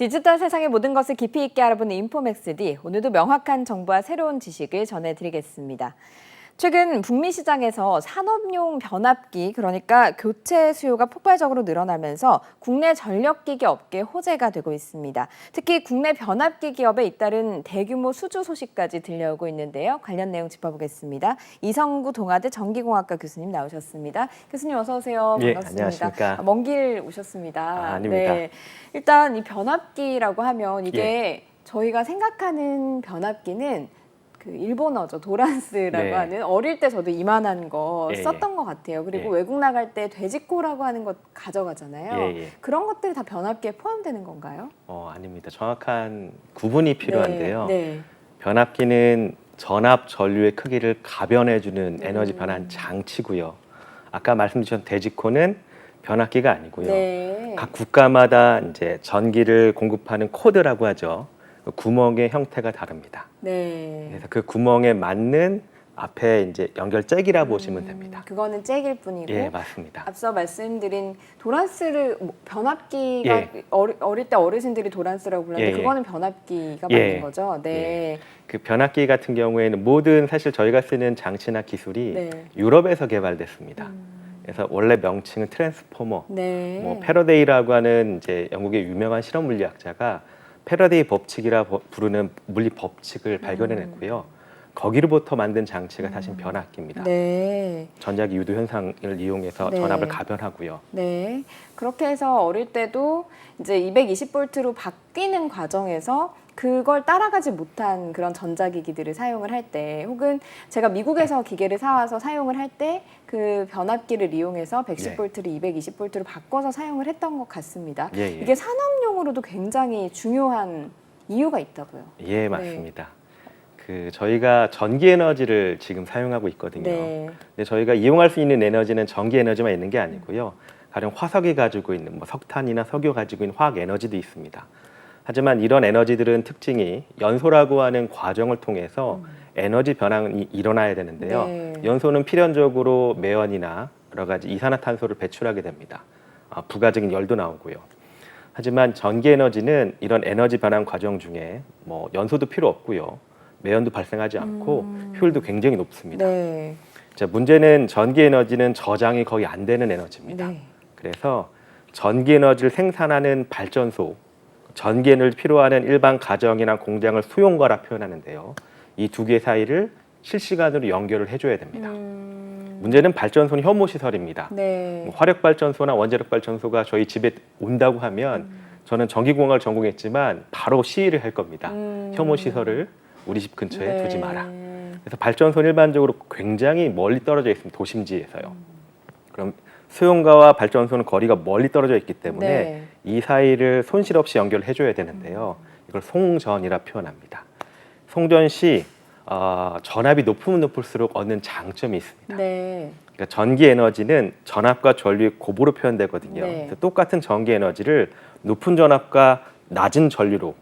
디지털 세상의 모든 것을 깊이 있게 알아보는 인포맥스D, 오늘도 명확한 정보와 새로운 지식을 전해드리겠습니다. 최근 북미 시장에서 산업용 변압기, 그러니까 교체 수요가 폭발적으로 늘어나면서 국내 전력기기 업계 호재가 되고 있습니다. 특히 국내 변압기 기업에 잇따른 대규모 수주 소식까지 들려오고 있는데요. 관련 내용 짚어보겠습니다. 이성구 동아대 전기공학과 교수님 나오셨습니다. 교수님 어서 오세요. 예, 반갑습니다. 안녕하십니까. 먼 길 오셨습니다. 아닙니다. 네. 일단 이 변압기라고 하면 이게 저희가 생각하는 변압기는 그 일본어죠. 도란스라고 네. 하는, 어릴 때 저도 이만한 거 예, 썼던 것 같아요. 그리고 예. 외국 나갈 때 돼지코라고 하는 것 가져가잖아요. 예, 예. 그런 것들이 다 변압기에 포함되는 건가요? 아닙니다. 정확한 구분이 필요한데요. 네. 변압기는 전압 전류의 크기를 가변해주는 에너지 변환 장치고요. 아까 말씀드린 돼지코는 변압기가 아니고요. 네. 각 국가마다 이제 전기를 공급하는 코드라고 하죠. 그 구멍의 형태가 다릅니다. 네. 그래서 그 구멍에 맞는 앞에 이제 연결잭이라 보시면 됩니다. 그거는 잭일 뿐이고. 예, 맞습니다. 앞서 말씀드린 도란스를 변압기가 예. 어릴 때 어르신들이 도란스라고 불렀는데 예, 예. 그거는 변압기가 예. 맞는 거죠. 네. 그 변압기 같은 경우에는 모든 사실 저희가 쓰는 장치나 기술이 네. 유럽에서 개발됐습니다. 그래서 원래 명칭은 트랜스포머, 네. 뭐 패러데이라고 하는 이제 영국의 유명한 실험 물리학자가 패러데이 법칙이라 부르는 물리 법칙을 발견해냈고요. 거기로부터 만든 장치가 사실 변압기입니다. 네. 전자기 유도 현상을 이용해서 네. 전압을 가변하고요. 네. 그렇게 해서 어릴 때도 이제 220볼트로 바뀌는 과정에서 그걸 따라가지 못한 그런 전자기기들을 사용을 할 때, 혹은 제가 미국에서 기계를 사와서 사용을 할 때 그 변압기를 이용해서 110볼트를 220볼트로 바꿔서 사용을 했던 것 같습니다. 예, 예. 이게 산업용으로도 굉장히 중요한 이유가 있다고요. 예, 맞습니다. 그 저희가 전기 에너지를 지금 사용하고 있거든요. 네. 근데 저희가 이용할 수 있는 에너지는 전기 에너지만 있는 게 아니고요. 가령 화석이 가지고 있는 뭐 석탄이나 석유 가지고 있는 화학 에너지도 있습니다. 하지만 이런 에너지들은 특징이 연소라고 하는 과정을 통해서 에너지 변환이 일어나야 되는데요. 네. 연소는 필연적으로 매연이나 여러 가지 이산화탄소를 배출하게 됩니다. 부가적인 열도 나오고요. 하지만 전기 에너지는 이런 에너지 변환 과정 중에 뭐 연소도 필요 없고요. 매연도 발생하지 않고 효율도 굉장히 높습니다. 네. 자, 문제는 전기 에너지는 저장이 거의 안 되는 에너지입니다. 네. 그래서 전기 에너지를 생산하는 발전소, 전기 에너지 필요하는 일반 가정이나 공장을 수용거라 표현하는데요. 이 두 개 사이를 실시간으로 연결을 해줘야 됩니다. 문제는 발전소는 혐오 시설입니다. 네. 뭐 화력 발전소나 원자력 발전소가 저희 집에 온다고 하면 저는 전기공학을 전공했지만 바로 시위를 할 겁니다. 혐오 시설을 우리 집 근처에 네. 두지 마라. 그래서 발전소는 일반적으로 굉장히 멀리 떨어져 있습니다. 도심지에서요. 그럼 수용가와 발전소는 거리가 멀리 떨어져 있기 때문에 네. 이 사이를 손실 없이 연결을 해줘야 되는데요. 이걸 송전이라 표현합니다. 송전 시 전압이 높으면 높을수록 얻는 장점이 있습니다. 네. 그러니까 전기 에너지는 전압과 전류의 곱으로 표현되거든요. 네. 그래서 똑같은 전기 에너지를 높은 전압과 낮은 전류로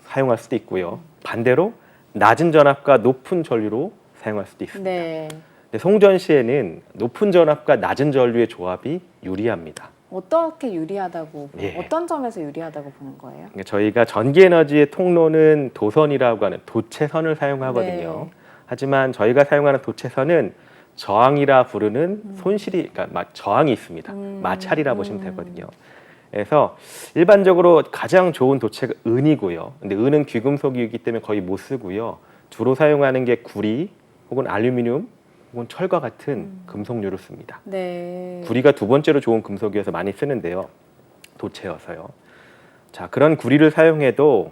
사용할 수도 있고요. 반대로 낮은 전압과 높은 전류로 사용할 수도 있습니다. 네. 근데 송전 시에는 높은 전압과 낮은 전류의 조합이 유리합니다. 어떻게 유리하다고, 예. 어떤 점에서 유리하다고 보는 거예요? 그러니까 저희가 전기 에너지의 통로는 도선이라고 하는 도체선을 사용하거든요. 네. 하지만 저희가 사용하는 도체선은 저항이라 부르는 손실이, 그러니까 저항이 있습니다. 마찰이라 보시면 되거든요. 그래서 일반적으로 가장 좋은 도체가 은이고요. 근데 은은 귀금속이기 때문에 거의 못 쓰고요. 주로 사용하는 게 구리 혹은 알루미늄 혹은 철과 같은 금속류를 씁니다. 네. 구리가 두 번째로 좋은 금속이어서 많이 쓰는데요. 도체여서요. 자, 그런 구리를 사용해도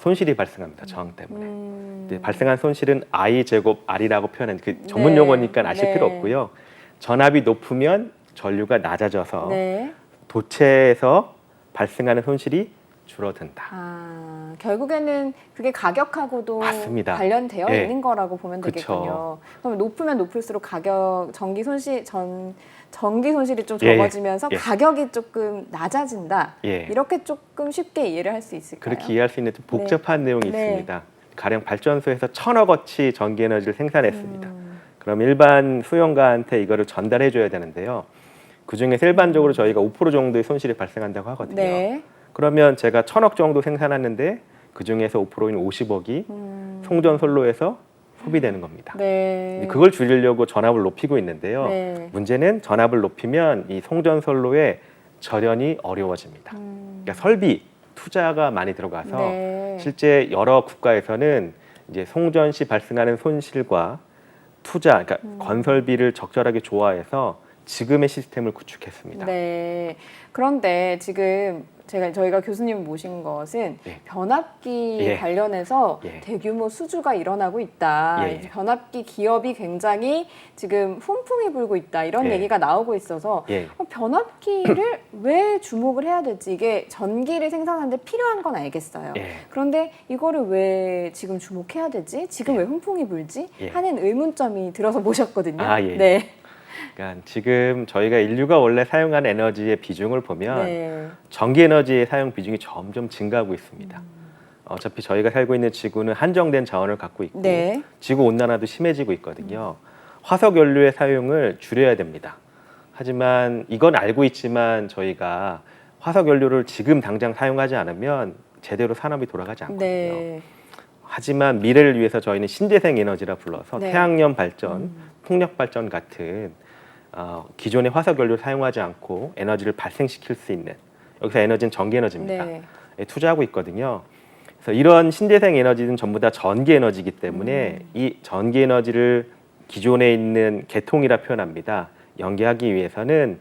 손실이 발생합니다. 저항 때문에. 근데 발생한 손실은 I 제곱 R이라고 표현하는 그 전문 네. 용어니까 아실 네. 필요 없고요. 전압이 높으면 전류가 낮아져서 네. 도체에서 발생하는 손실이 줄어든다. 결국에는 그게 가격하고도 맞습니다. 관련되어 예. 있는 거라고 보면 그쵸. 되겠군요. 그럼 높으면 높을수록 전기 손실이 좀 예, 예. 적어지면서 예. 가격이 조금 낮아진다. 예. 이렇게 조금 쉽게 이해를 할 수 있을까요? 그렇게 이해할 수 있는 좀 복잡한 내용이 네. 있습니다. 가령 발전소에서 1000억어치 전기 에너지를 생산했습니다. 그럼 일반 수용가한테 이거를 전달해 줘야 되는데요. 그중에서 일반적으로 저희가 5% 정도의 손실이 발생한다고 하거든요. 네. 그러면 제가 1,000억 정도 생산하는데 그 중에서 5%인 50억이 송전솔로에서 소비되는 겁니다. 네. 그걸 줄이려고 전압을 높이고 있는데요. 네. 문제는 전압을 높이면 이 송전솔로의 절연이 어려워집니다. 그러니까 설비, 투자가 많이 들어가서 네. 실제 여러 국가에서는 이제 송전 시 발생하는 손실과 투자, 그러니까 건설비를 적절하게 조화해서 지금의 시스템을 구축했습니다. 네. 그런데 지금 저희가 교수님 모신 것은 예. 변압기 예. 관련해서 예. 대규모 수주가 일어나고 있다. 예. 변압기 기업이 굉장히 지금 훈풍이 불고 있다. 이런 예. 얘기가 나오고 있어서 예. 변압기를 왜 주목을 해야 될지, 이게 전기를 생산하는데 필요한 건 알겠어요. 예. 그런데 이거를 왜 지금 주목해야 되지? 지금 왜 훈풍이 불지? 예. 하는 의문점이 들어서 모셨거든요. 아, 예. 네. 그러니까 지금 저희가 인류가 원래 사용하는 에너지의 비중을 보면 네. 전기 에너지의 사용 비중이 점점 증가하고 있습니다. 어차피 저희가 살고 있는 지구는 한정된 자원을 갖고 있고 네. 지구 온난화도 심해지고 있거든요. 화석 연료의 사용을 줄여야 됩니다. 하지만 이건 알고 있지만 저희가 화석 연료를 지금 당장 사용하지 않으면 제대로 산업이 돌아가지 않거든요. 네. 하지만 미래를 위해서 저희는 신재생 에너지라 불러서 네. 태양열 발전, 풍력 발전 같은 기존의 화석 연료를 사용하지 않고 에너지를 발생시킬 수 있는, 여기서 에너지는 전기 에너지입니다. 네. 투자하고 있거든요. 그래서 이런 신재생 에너지는 전부 다 전기 에너지이기 때문에 이 전기 에너지를 기존에 있는 계통이라 표현합니다. 연계하기 위해서는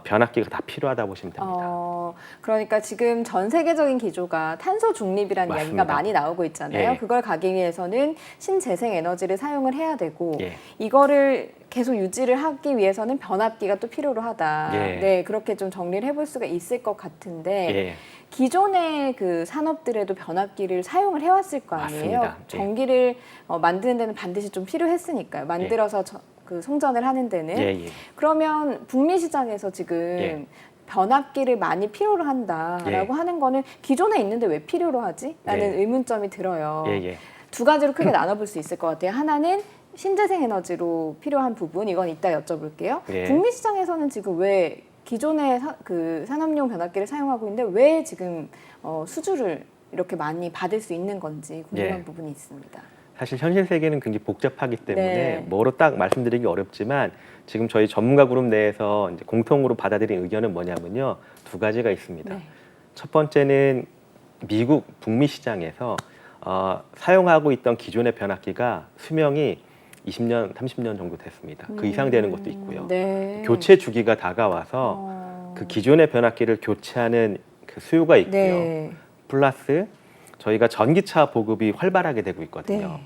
변압기가 다 필요하다 보시면 됩니다. 그러니까 지금 전 세계적인 기조가 탄소 중립이라는 맞습니다. 이야기가 많이 나오고 있잖아요. 예. 그걸 가기 위해서는 신재생 에너지를 사용을 해야 되고 예. 이거를 계속 유지를 하기 위해서는 변압기가 또 필요로 하다. 예. 네, 그렇게 좀 정리를 해볼 수가 있을 것 같은데 예. 기존의 그 산업들에도 변압기를 사용을 해왔을 거 아니에요. 맞습니다. 예. 전기를 만드는 데는 반드시 좀 필요했으니까요. 만들어서 그 송전을 하는 데는. 예, 예. 그러면 북미 시장에서 지금 예. 변압기를 많이 필요로 한다라고 하는 거는 기존에 있는데 왜 필요로 하지? 라는 예. 의문점이 들어요. 예, 예. 두 가지로 크게 나눠볼 수 있을 것 같아요. 하나는 신재생 에너지로 필요한 부분, 이건 이따 여쭤볼게요. 예. 북미 시장에서는 지금 왜 기존의 그 산업용 변압기를 사용하고 있는데 왜 지금 수주를 이렇게 많이 받을 수 있는 건지 궁금한 예. 부분이 있습니다. 사실 현실 세계는 굉장히 복잡하기 때문에 네. 뭐로 딱 말씀드리기 어렵지만 지금 저희 전문가 그룹 내에서 이제 공통으로 받아들인 의견은 뭐냐면요. 두 가지가 있습니다. 네. 첫 번째는 미국 북미 시장에서 사용하고 있던 기존의 변압기가 수명이 20년, 30년 정도 됐습니다. 그 이상 되는 것도 있고요. 네. 교체 주기가 다가와서 그 기존의 변압기를 교체하는 그 수요가 있고요. 네. 플러스 저희가 전기차 보급이 활발하게 되고 있거든요. 네.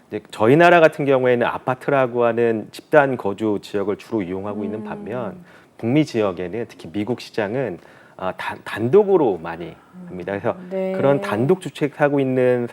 이제 저희 나라 같은 경우에는 아파트라고 하는 집단 거주 지역을 주로 이용하고 있는 반면 북미 지역에는 특히 미국 시장은 단독으로 많이 합니다. 그래서 네. 그런 단독 주택하고 있는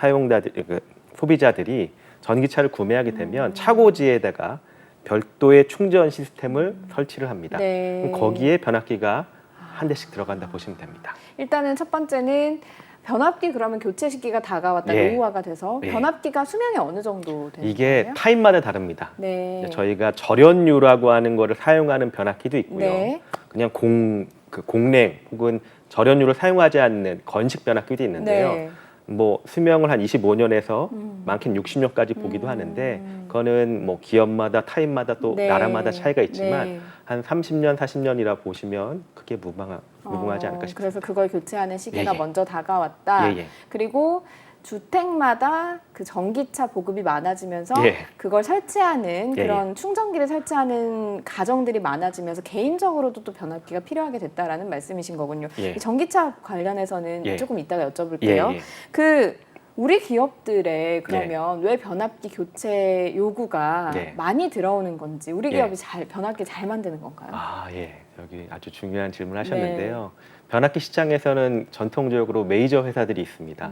소비자들이 전기차를 구매하게 되면 차고지에다가 별도의 충전 시스템을 설치를 합니다. 네. 그럼 거기에 변압기가 한 대씩 들어간다 보시면 됩니다. 일단은 첫 번째는 변압기, 그러면 교체 시기가 다가왔다, 예. 노후화가 돼서 예. 변압기가 수명이 어느 정도 되는 이게 거예요? 타입마다 다릅니다. 네. 저희가 절연유라고 하는 거를 사용하는 변압기도 있고요. 네. 그냥 공냉 혹은 절연유를 사용하지 않는 건식 변압기도 있는데요. 네. 뭐 수명을 한 25년에서 많게는 60년까지 보기도 하는데 그거는 뭐 기업마다 타입마다 또 네. 나라마다 차이가 있지만 네. 한 30년, 40년이라 보시면 크게 무방하지 않을까 싶습니다. 그래서 그걸 교체하는 시기가 예, 예. 먼저 다가왔다. 예, 예. 그리고 주택마다 그 전기차 보급이 많아지면서 예. 그걸 설치하는 예, 그런 충전기를 설치하는 가정들이 많아지면서 개인적으로도 또 변압기가 필요하게 됐다라는 말씀이신 거군요. 예. 이 전기차 관련해서는 예. 조금 이따가 여쭤볼게요. 예, 예. 그 우리 기업들의 그러면 왜 변압기 교체 요구가 예. 많이 들어오는 건지, 우리 예. 기업이 변압기 잘 만드는 건가요? 예. 여기 아주 중요한 질문 하셨는데요. 변압기 시장에서는 전통적으로 메이저 회사들이 있습니다.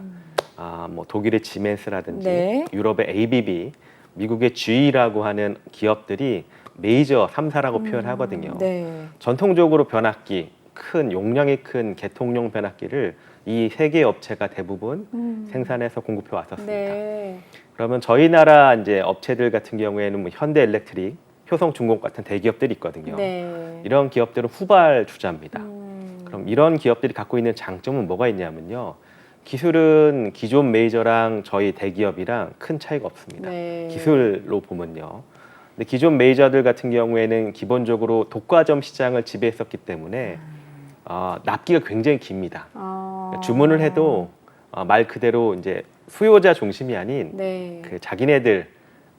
뭐 독일의 지멘스라든지 네. 유럽의 ABB, 미국의 GE라고 하는 기업들이 메이저 3사라고 표현하거든요. 네. 전통적으로 변압기, 큰 용량이 큰 개통용 변압기를 이 세 개 업체가 대부분 생산해서 공급해 왔었습니다. 네. 그러면 저희 나라 이제 업체들 같은 경우에는 뭐 현대엘렉트릭, 효성중공업 같은 대기업들이 있거든요. 네. 이런 기업들은 후발 주자입니다. 그럼 이런 기업들이 갖고 있는 장점은 뭐가 있냐면요. 기술은 기존 메이저랑 저희 대기업이랑 큰 차이가 없습니다. 네. 기술로 보면요. 근데 기존 메이저들 같은 경우에는 기본적으로 독과점 시장을 지배했었기 때문에 납기가 굉장히 깁니다. 주문을 해도 말 그대로 이제 수요자 중심이 아닌 네. 그 자기네들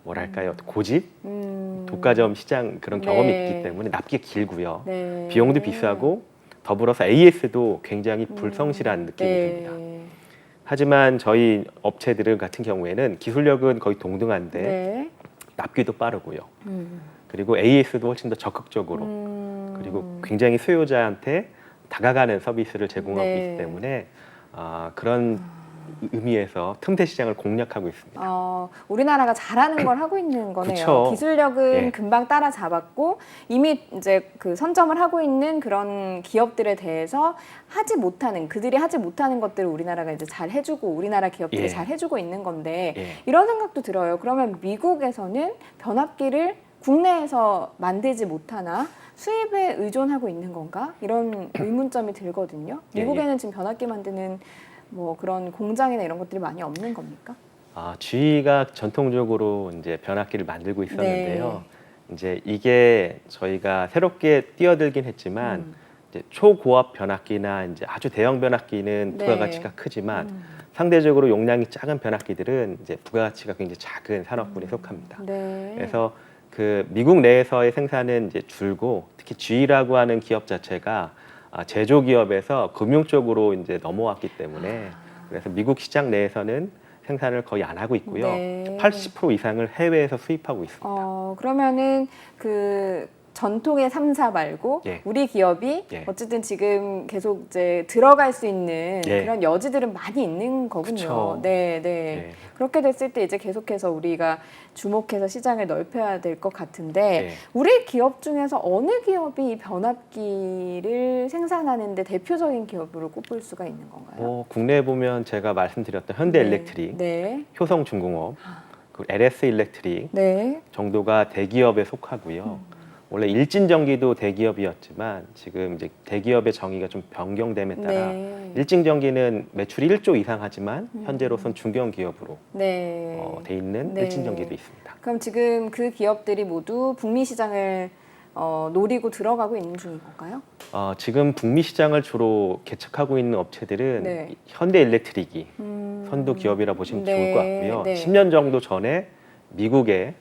뭐랄까요 고집 독과점 시장 그런 경험이 네. 있기 때문에 납기가 길고요. 네. 비용도 비싸고 더불어서 AS도 굉장히 불성실한 느낌이 듭니다. 네. 하지만 저희 업체들 같은 경우에는 기술력은 거의 동등한데 네. 납기도 빠르고요. 그리고 AS도 훨씬 더 적극적으로 그리고 굉장히 수요자한테 다가가는 서비스를 제공하고 네. 있기 때문에 그런 의미에서 틈새 시장을 공략하고 있습니다. 우리나라가 잘하는 걸 하고 있는 거네요. 그쵸. 기술력은 예. 금방 따라잡았고 이미 이제 그 선점을 하고 있는 그런 기업들에 대해서 그들이 하지 못하는 것들을 우리나라가 이제 잘 해주고 우리나라 기업들이 예. 잘 해주고 있는 건데 예. 이런 생각도 들어요. 그러면 미국에서는 변압기를 국내에서 만들지 못하나 수입에 의존하고 있는 건가? 이런 의문점이 들거든요. 예, 미국에는 지금 변압기 만드는 뭐 그런 공장이나 이런 것들이 많이 없는 겁니까? GE가 전통적으로 이제 변압기를 만들고 있었는데요. 네. 이제 이게 저희가 새롭게 뛰어들긴 했지만 이제 초고압 변압기나 이제 아주 대형 변압기는 네. 부가가치가 크지만 상대적으로 용량이 작은 변압기들은 이제 부가가치가 굉장히 작은 산업군에 속합니다. 네. 그래서 그 미국 내에서의 생산은 이제 줄고 특히 GE라고 하는 기업 자체가 제조 기업에서 금융 쪽으로 이제 넘어왔기 때문에 그래서 미국 시장 내에서는 생산을 거의 안 하고 있고요. 네. 80% 이상을 해외에서 수입하고 있습니다. 그러면은 그 전통의 3사 말고 예. 우리 기업이 예. 어쨌든 지금 계속 이제 들어갈 수 있는 예. 그런 여지들은 많이 있는 거군요. 그쵸. 네, 네. 예. 그렇게 됐을 때 이제 계속해서 우리가 주목해서 시장을 넓혀야 될 것 같은데 예. 우리 기업 중에서 어느 기업이 이 변압기를 생산하는데 대표적인 기업으로 꼽을 수가 있는 건가요? 국내에 보면 제가 말씀드렸던 현대일렉트릭, 네. 효성중공업, 그리고 LS일렉트릭 네. 정도가 대기업에 속하고요. 원래 일진전기도 대기업이었지만 지금 이제 대기업의 정의가 좀 변경됨에 따라 네. 일진전기는 매출이 1조 이상 하지만 현재로선 중견 기업으로 네. 돼 있는 네. 일진전기도 있습니다. 그럼 지금 그 기업들이 모두 북미 시장을 노리고 들어가고 있는 중인 건가요? 지금 북미 시장을 주로 개척하고 있는 업체들은 네. 현대일렉트릭이 선두 기업이라 보시면 네. 좋을 것 같고요. 네. 10년 정도 전에 미국에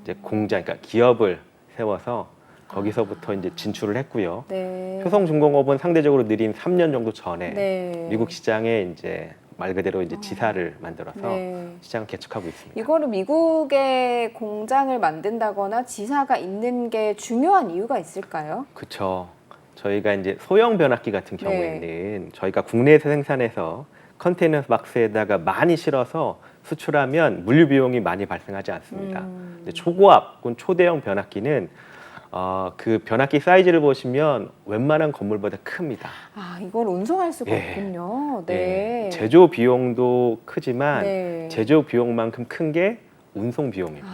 이제 공장, 그러니까 기업을 세워서 거기서부터 이제 진출을 했고요. 네. 효성중공업은 상대적으로 느린 3년 정도 전에 네. 미국 시장에 이제 말 그대로 이제 지사를 만들어서 네. 시장을 개척하고 있습니다. 이거를 미국에 공장을 만든다거나 지사가 있는 게 중요한 이유가 있을까요? 그렇죠. 저희가 이제 소형 변압기 같은 경우에는 저희가 국내에서 생산해서 컨테이너 박스에다가 많이 실어서 수출하면 물류 비용이 많이 발생하지 않습니다. 근데 초고압 혹은 초대형 변압기는 그 변압기 사이즈를 보시면 웬만한 건물보다 큽니다. 이걸 운송할 수가 예. 없군요. 네. 예, 제조 비용도 크지만 네. 제조 비용만큼 큰 게 운송 비용입니다.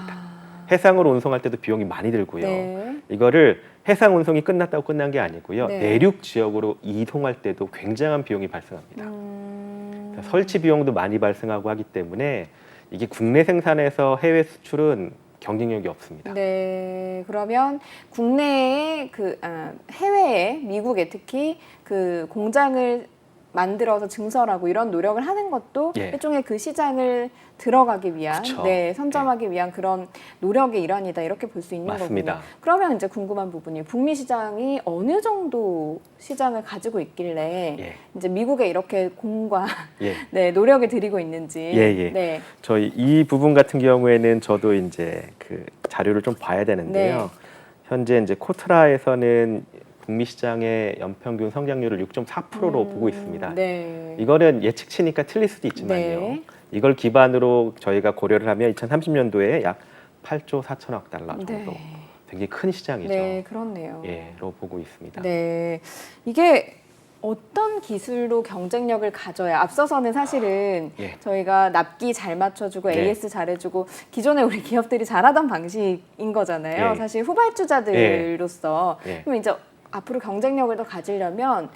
해상으로 운송할 때도 비용이 많이 들고요. 네. 이거를 해상 운송이 끝났다고 끝난 게 아니고요. 네. 내륙 지역으로 이동할 때도 굉장한 비용이 발생합니다. 그러니까 설치 비용도 많이 발생하고 하기 때문에 이게 국내 생산에서 해외 수출은 경쟁력이 없습니다. 네, 그러면 국내에 해외에 미국에 특히 그 공장을 만들어서 증설하고 이런 노력을 하는 것도 예. 일종의 그 시장을 들어가기 위한, 그쵸. 선점하기 위한 그런 노력의 일환이다 이렇게 볼 수 있는 맞습니다. 거군요. 그러면 이제 궁금한 부분이 북미 시장이 어느 정도 시장을 가지고 있길래 예. 이제 미국에 이렇게 공과 예. 노력을 들이고 있는지. 예. 네. 저희 이 부분 같은 경우에는 저도 이제 그 자료를 좀 봐야 되는데요. 네. 현재 이제 코트라에서는 북미 시장의 연평균 성장률을 6.4%로 보고 있습니다. 네. 이거는 예측치니까 틀릴 수도 있지만요. 네. 이걸 기반으로 저희가 고려를 하면 2030년도에 약 8조 4천억 달러 정도. 네. 굉장히 큰 시장이죠. 네, 그렇네요. 로 보고 있습니다. 네, 이게 어떤 기술로 경쟁력을 가져야 앞서서는 사실은 예. 저희가 납기 잘 맞춰주고 네. AS 잘해주고 기존에 우리 기업들이 잘하던 방식인 거잖아요. 예. 사실 후발주자들로서 예. 그럼 이제 앞으로 경쟁력을 더 가지려면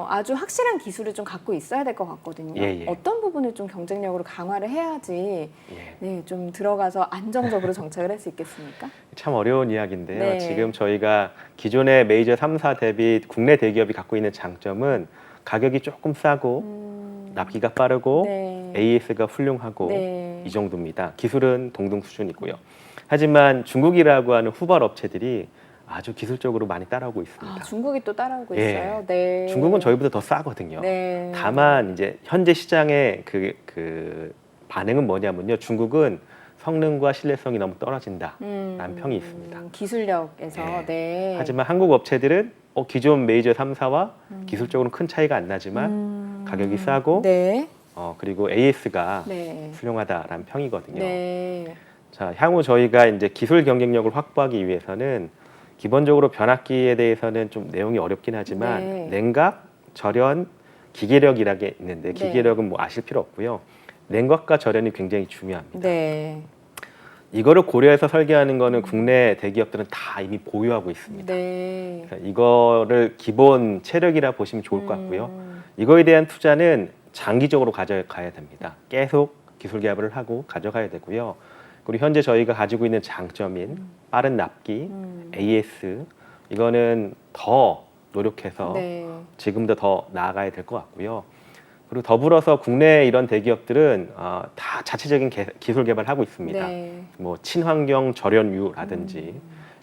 아주 확실한 기술을 좀 갖고 있어야 될 것 같거든요. 예. 어떤 부분을 좀 경쟁력으로 강화를 해야지 예. 네, 좀 들어가서 안정적으로 정착을 할 수 있겠습니까? 참 어려운 이야기인데요. 네. 지금 저희가 기존의 메이저 3사 대비 국내 대기업이 갖고 있는 장점은 가격이 조금 싸고 납기가 빠르고 네. AS가 훌륭하고 네. 이 정도입니다. 기술은 동등 수준이고요. 하지만 중국이라고 하는 후발 업체들이 아주 기술적으로 많이 따라오고 있습니다. 중국이 또 따라오고 예. 있어요. 네. 중국은 저희보다 더 싸거든요. 네. 다만 이제 현재 시장의 그 반응은 뭐냐면요. 중국은 성능과 신뢰성이 너무 떨어진다라는 평이 있습니다. 기술력에서. 예. 네. 하지만 한국 업체들은 기존 메이저 3사와 기술적으로는 큰 차이가 안 나지만 가격이 싸고 네. 그리고 AS가 네. 훌륭하다라는 평이거든요. 네. 자, 향후 저희가 이제 기술 경쟁력을 확보하기 위해서는 기본적으로 변압기에 대해서는 좀 내용이 어렵긴 하지만 네. 냉각, 절연, 기계력이라는 게 있는데 기계력은 뭐 아실 필요 없고요. 냉각과 절연이 굉장히 중요합니다. 네. 이거를 고려해서 설계하는 거는 국내 대기업들은 다 이미 보유하고 있습니다. 네. 그래서 이거를 기본 체력이라 보시면 좋을 것 같고요. 이거에 대한 투자는 장기적으로 가져가야 됩니다. 계속 기술 개발을 하고 가져가야 되고요. 그리고 현재 저희가 가지고 있는 장점인 빠른 납기, AS 이거는 더 노력해서 네. 지금도 더 나아가야 될 것 같고요. 그리고 더불어서 국내 이런 대기업들은 다 자체적인 기술 개발을 하고 있습니다. 네. 뭐 친환경 절연유라든지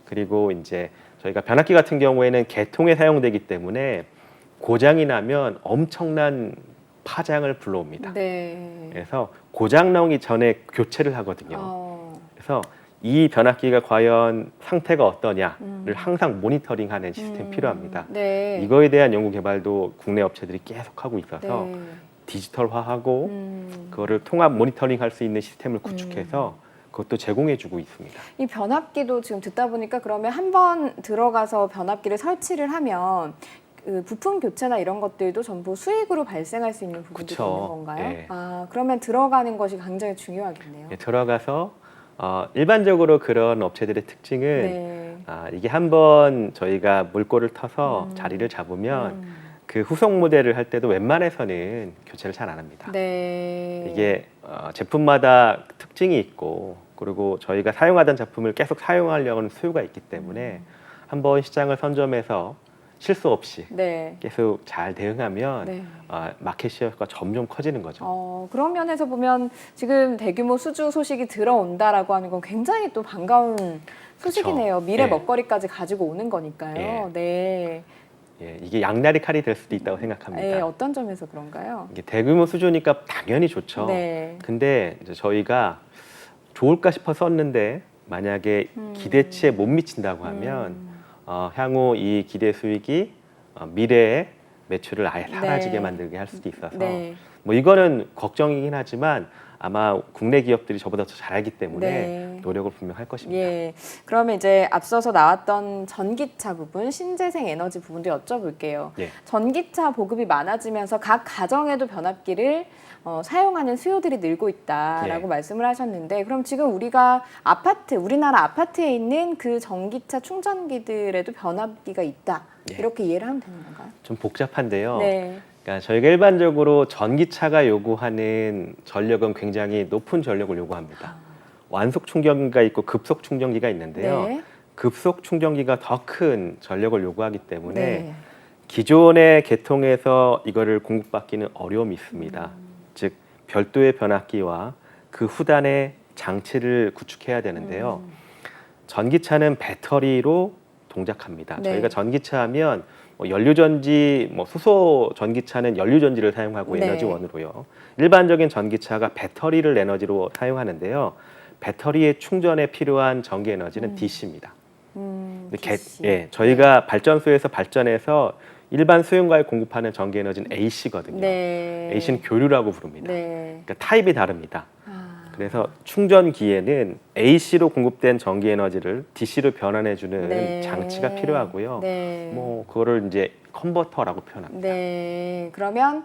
그리고 이제 저희가 변압기 같은 경우에는 개통에 사용되기 때문에 고장이 나면 엄청난 파장을 불러옵니다. 네. 그래서 고장 나오기 전에 교체를 하거든요. 그래서 이 변압기가 과연 상태가 어떠냐를 항상 모니터링하는 시스템이 필요합니다. 네. 이거에 대한 연구 개발도 국내 업체들이 계속 하고 있어서 네. 디지털화하고 그거를 통합 모니터링할 수 있는 시스템을 구축해서 그것도 제공해주고 있습니다. 이 변압기도 지금 듣다 보니까 그러면 한번 들어가서 변압기를 설치를 하면 그 부품 교체나 이런 것들도 전부 수익으로 발생할 수 있는 부분도 그쵸. 있는 건가요? 예. 그러면 들어가는 것이 굉장히 중요하겠네요. 예, 들어가서 일반적으로 그런 업체들의 특징은 네. 이게 한번 저희가 물꼬를 터서 자리를 잡으면 그 후속 모델을 할 때도 웬만해서는 교체를 잘 안 합니다. 네. 이게 제품마다 특징이 있고 그리고 저희가 사용하던 제품을 계속 사용하려는 수요가 있기 때문에 한번 시장을 선점해서 실수 없이 네. 계속 잘 대응하면 네. 마켓 시어가 점점 커지는 거죠. 그런 면에서 보면 지금 대규모 수주 소식이 들어온다라고 하는 건 굉장히 또 반가운 소식이네요. 미래 예. 먹거리까지 가지고 오는 거니까요. 예. 네. 예, 이게 양날의 칼이 될 수도 있다고 생각합니다. 네, 어떤 점에서 그런가요? 이게 대규모 수주니까 당연히 좋죠. 네. 근데 이제 저희가 좋을까 싶어 썼는데 만약에 기대치에 못 미친다고 하면 향후 이 기대 수익이 미래의 매출을 아예 사라지게 네. 만들게 할 수도 있어서 네. 뭐 이거는 걱정이긴 하지만 아마 국내 기업들이 저보다 더 잘 알기 때문에 네. 노력을 분명 할 것입니다. 예. 그러면 이제 앞서서 나왔던 전기차 부분, 신재생 에너지 부분도 여쭤볼게요. 예. 전기차 보급이 많아지면서 각 가정에도 변압기를 사용하는 수요들이 늘고 있다라고 예. 말씀을 하셨는데, 그럼 지금 우리가 우리나라 아파트에 있는 그 전기차 충전기들에도 변압기가 있다. 예. 이렇게 이해를 하면 되는 건가요? 좀 복잡한데요. 네. 그러니까 저희가 일반적으로 전기차가 요구하는 전력은 굉장히 높은 전력을 요구합니다. 완속 충전기가 있고 급속 충전기가 있는데요. 네. 급속 충전기가 더 큰 전력을 요구하기 때문에 네. 기존의 계통에서 이거를 공급받기는 어려움이 있습니다. 즉 별도의 변압기와 그 후단의 장치를 구축해야 되는데요. 전기차는 배터리로 동작합니다. 네. 저희가 전기차 하면 뭐 연료전지, 뭐 수소 전기차는 연료전지를 사용하고 네. 에너지원으로요. 일반적인 전기차가 배터리를 에너지로 사용하는데요. 배터리의 충전에 필요한 전기 에너지는 DC입니다. DC. 예, 저희가 발전소에서 발전해서 일반 수용가에 공급하는 전기 에너지는 AC거든요. 네. AC는 교류라고 부릅니다. 네. 그러니까 타입이 다릅니다. 그래서 충전기에는 AC로 공급된 전기 에너지를 DC로 변환해주는 네. 장치가 필요하고요. 네. 뭐 그거를 이제 컨버터라고 표현합니다. 네. 그러면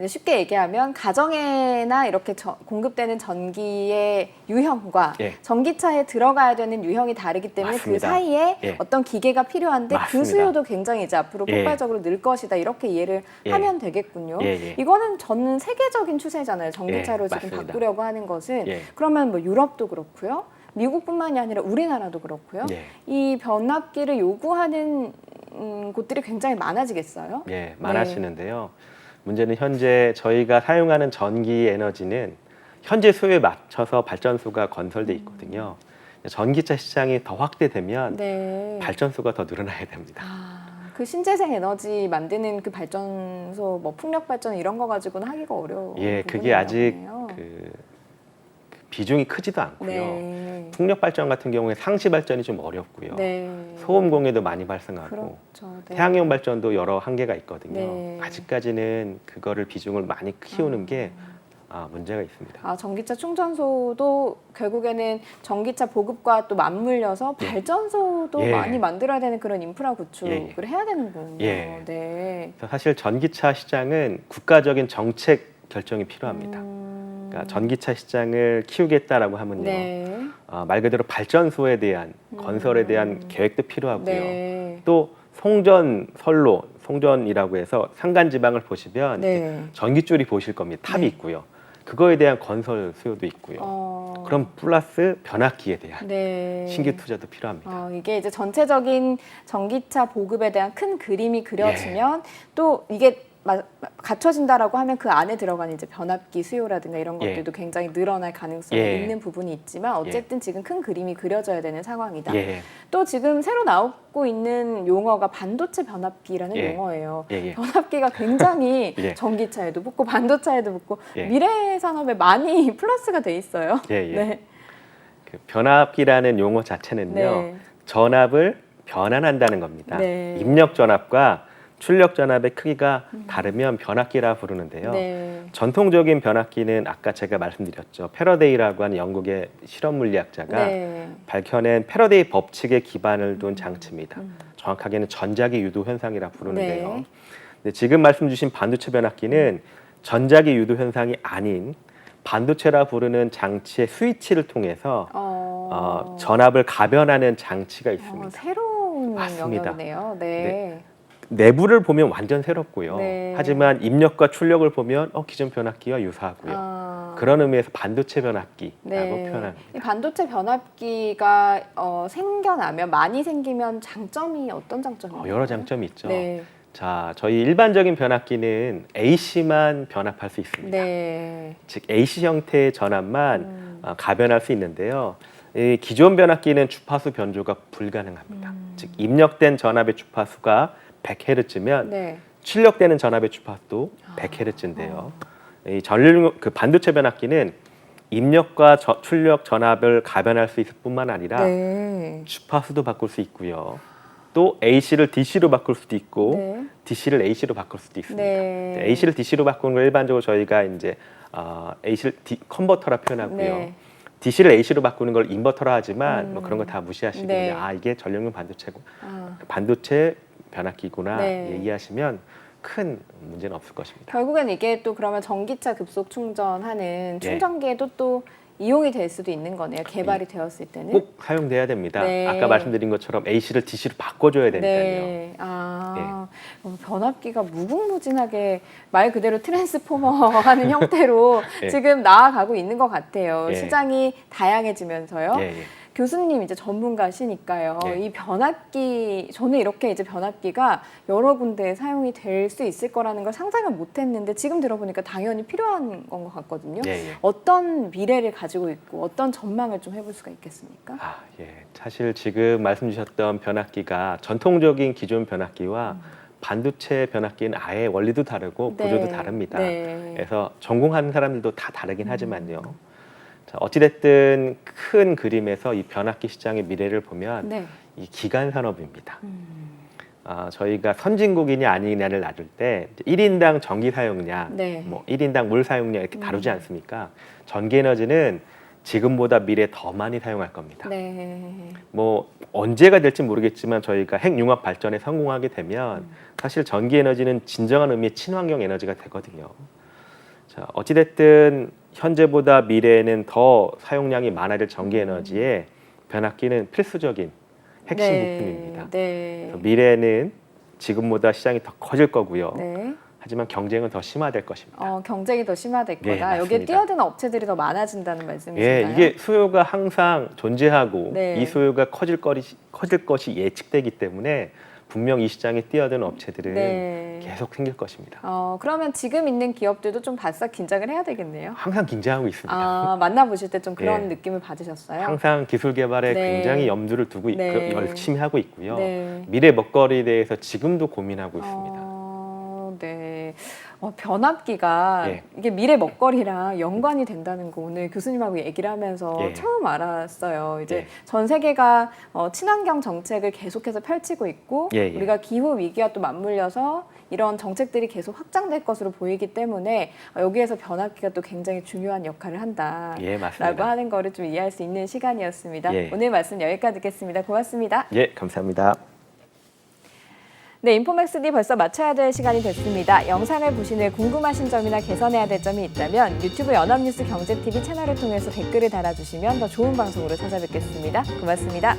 쉽게 얘기하면 가정에나 이렇게 공급되는 전기의 유형과 예. 전기차에 들어가야 되는 유형이 다르기 때문에 그 맞습니다. 사이에 예. 어떤 기계가 필요한데 그 맞습니다. 수요도 굉장히 이제 앞으로 예. 폭발적으로 늘 것이다 이렇게 이해를 예. 하면 되겠군요. 예. 이거는 저는 세계적인 추세잖아요. 전기차로 예, 지금 맞습니다. 바꾸려고 하는 것은 예. 그러면 뭐 유럽도 그렇고요. 미국뿐만이 아니라 우리나라도 그렇고요. 예. 이 변압기를 요구하는 곳들이 굉장히 많아지겠어요. 예, 많아지는데요. 문제는 현재 저희가 사용하는 전기 에너지는 현재 수요에 맞춰서 발전소가 건설돼 있거든요. 전기차 시장이 더 확대되면 네. 발전소가 더 늘어나야 됩니다. 그 신재생 에너지 만드는 그 발전소, 뭐 풍력 발전 이런 거 가지고는 하기가 어려워. 예, 그게 아직 그 비중이 크지도 않고요. 네. 풍력 발전 같은 경우에 상시 발전이 좀 어렵고요. 네. 소음 공해도 많이 발생하고 그렇죠. 네. 태양용 발전도 여러 한계가 있거든요. 네. 아직까지는 그거를 비중을 많이 키우는 게 문제가 있습니다. 전기차 충전소도 결국에는 전기차 보급과 또 맞물려서 예. 발전소도 예. 많이 만들어야 되는 그런 인프라 구축을 예. 해야 되는군요. 예. 네. 그래서 사실 전기차 시장은 국가적인 정책 결정이 필요합니다. 그러니까 전기차 시장을 키우겠다라고 하면요. 네. 말 그대로 발전소에 대한 건설에 대한 계획도 필요하고요. 네. 또 송전이라고 해서 산간지방을 보시면 네. 전기줄이 보실 겁니다. 탑이 네. 있고요. 그거에 대한 건설 수요도 있고요. 그럼 플러스 변압기에 대한 네. 신규 투자도 필요합니다. 이게 이제 전체적인 전기차 보급에 대한 큰 그림이 그려지면 또 이게 갖춰진다라고 하면 그 안에 들어가는 이제 변압기 수요라든가 이런 예. 것들도 굉장히 늘어날 가능성이 예. 있는 부분이 있지만 어쨌든 지금 큰 그림이 그려져야 되는 상황이다. 예. 또 지금 새로 나오고 있는 용어가 반도체 변압기라는 예. 용어예요. 예. 변압기가 굉장히 예. 전기차에도 붙고 반도체에도 붙고 예. 미래 산업에 많이 플러스가 돼 있어요. 예. 네. 그 변압기라는 용어 자체는요. 네. 전압을 변환한다는 겁니다. 네. 입력 전압과 출력 전압의 크기가 다르면 변압기라 부르는데요. 네. 전통적인 변압기는 아까 제가 말씀드렸죠. 패러데이라고 하는 영국의 실험 물리학자가 네. 밝혀낸 패러데이 법칙에 기반을 둔 장치입니다. 정확하게는 전자기 유도 현상이라 부르는데요. 네. 근데 지금 말씀 주신 반도체 변압기는 전자기 유도 현상이 아닌 반도체라 부르는 장치의 스위치를 통해서 전압을 가변하는 장치가 있습니다. 새로운 맞습니다. 영역이네요. 네. 네. 내부를 보면 완전 새롭고요. 네. 하지만 입력과 출력을 보면 기존 변압기와 유사하고요. 그런 의미에서 반도체 변압기라고 표현합니다. 이 반도체 변압기가 생겨나면 많이 생기면 장점이 어떤 장점이에요? 여러 장점이 있죠. 네. 자, 저희 일반적인 변압기는 AC만 변압할 수 있습니다. 네. 즉 AC 형태의 전압만 가변할 수 있는데요. 이 기존 변압기는 주파수 변조가 불가능합니다. 즉 입력된 전압의 주파수가 100Hz면 네. 출력되는 전압의 주파수도 100Hz인데요. 이 그 반도체 변압기는 입력과 출력 전압을 가변할 수 있을 뿐만 아니라 네. 주파수도 바꿀 수 있고요. 또 AC를 DC로 바꿀 수도 있고 네. DC를 AC로 바꿀 수도 있습니다. 네. AC를 DC로 바꾸는 걸 일반적으로 저희가 이제 AC를 컨버터라 표현하고요. 네. DC를 AC로 바꾸는 걸 인버터라 하지만 뭐 그런 거 다 무시하시고 네. 이게 전력용 반도체고 반도체 변압기구나 네. 얘기하시면 큰 문제는 없을 것입니다. 결국엔 이게 또 그러면 전기차 급속 충전하는 충전기에도 또 이용이 될 수도 있는 거네요. 개발이 되었을 때는. 꼭 사용돼야 됩니다. 네. 아까 말씀드린 것처럼 AC를 DC로 바꿔줘야 되니까요. 네. 변압기가 무궁무진하게 말 그대로 트랜스포머 하는 형태로 예. 지금 나아가고 있는 것 같아요. 예. 시장이 다양해지면서요. 예, 예. 교수님 이제 전문가시니까요. 예. 이 변압기 저는 이렇게 이제 변압기가 여러 군데에 사용이 될 수 있을 거라는 걸 상상을 못했는데 지금 들어보니까 당연히 필요한 건 것 같거든요. 예, 예. 어떤 미래를 가지고 있고 어떤 전망을 좀 해볼 수가 있겠습니까? 예. 사실 지금 말씀 주셨던 변압기가 전통적인 기존 변압기와 반도체 변압기는 아예 원리도 다르고 네. 구조도 다릅니다. 네. 그래서 전공하는 사람들도 다 다르긴 하지만요. 자, 어찌됐든 큰 그림에서 이 변압기 시장의 미래를 보면 네. 이 기간 산업입니다. 저희가 선진국이냐 아니냐를 나눌 때 1인당 전기 사용량, 네. 뭐 1인당 물 사용량 이렇게 다루지 않습니까? 전기 에너지는 지금보다 미래에 더 많이 사용할 겁니다. 네. 뭐 언제가 될지 모르겠지만 저희가 핵융합 발전에 성공하게 되면 사실 전기 에너지는 진정한 의미의 친환경 에너지가 되거든요. 자, 어찌됐든 현재보다 미래에는 더 사용량이 많아질 전기 에너지에 변압기는 필수적인 핵심 부품입니다. 네. 그래서 미래에는 지금보다 시장이 더 커질 거고요. 네. 하지만 경쟁은 더 심화될 것입니다. 경쟁이 더 심화될 네, 거다. 여기에 맞습니다. 뛰어드는 업체들이 더 많아진다는 말씀이신가요? 예, 이게 수요가 항상 존재하고 네. 이 수요가 커질 것이 예측되기 때문에 분명 이 시장에 뛰어드는 업체들은 네. 계속 생길 것입니다. 그러면 지금 있는 기업들도 좀 바싹 긴장을 해야 되겠네요. 항상 긴장하고 있습니다. 만나보실 때 좀 그런 예. 느낌을 받으셨어요? 항상 기술 개발에 네. 굉장히 염두를 두고 네. 열심히 하고 있고요. 네. 미래 먹거리에 대해서 지금도 고민하고 있습니다. 네. 변압기가 예. 이게 미래 먹거리랑 연관이 된다는 거 오늘 교수님하고 얘기를 하면서 예. 처음 알았어요. 이제 예. 전 세계가 친환경 정책을 계속해서 펼치고 있고 예, 예. 우리가 기후 위기와 또 맞물려서 이런 정책들이 계속 확장될 것으로 보이기 때문에 여기에서 변압기가 또 굉장히 중요한 역할을 한다. 예, 라고 맞습니다. 하는 거를 좀 이해할 수 있는 시간이었습니다. 예. 오늘 말씀 여기까지 듣겠습니다. 고맙습니다. 예, 감사합니다. 네, 인포맥스D 벌써 마쳐야 될 시간이 됐습니다. 영상을 보신 후에 궁금하신 점이나 개선해야 될 점이 있다면 유튜브 연합뉴스 경제TV 채널을 통해서 댓글을 달아주시면 더 좋은 방송으로 찾아뵙겠습니다. 고맙습니다.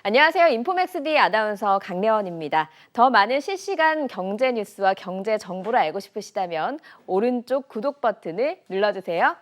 안녕하세요. 인포맥스D 아나운서 강래원입니다. 더 많은 실시간 경제 뉴스와 경제 정보를 알고 싶으시다면 오른쪽 구독 버튼을 눌러주세요.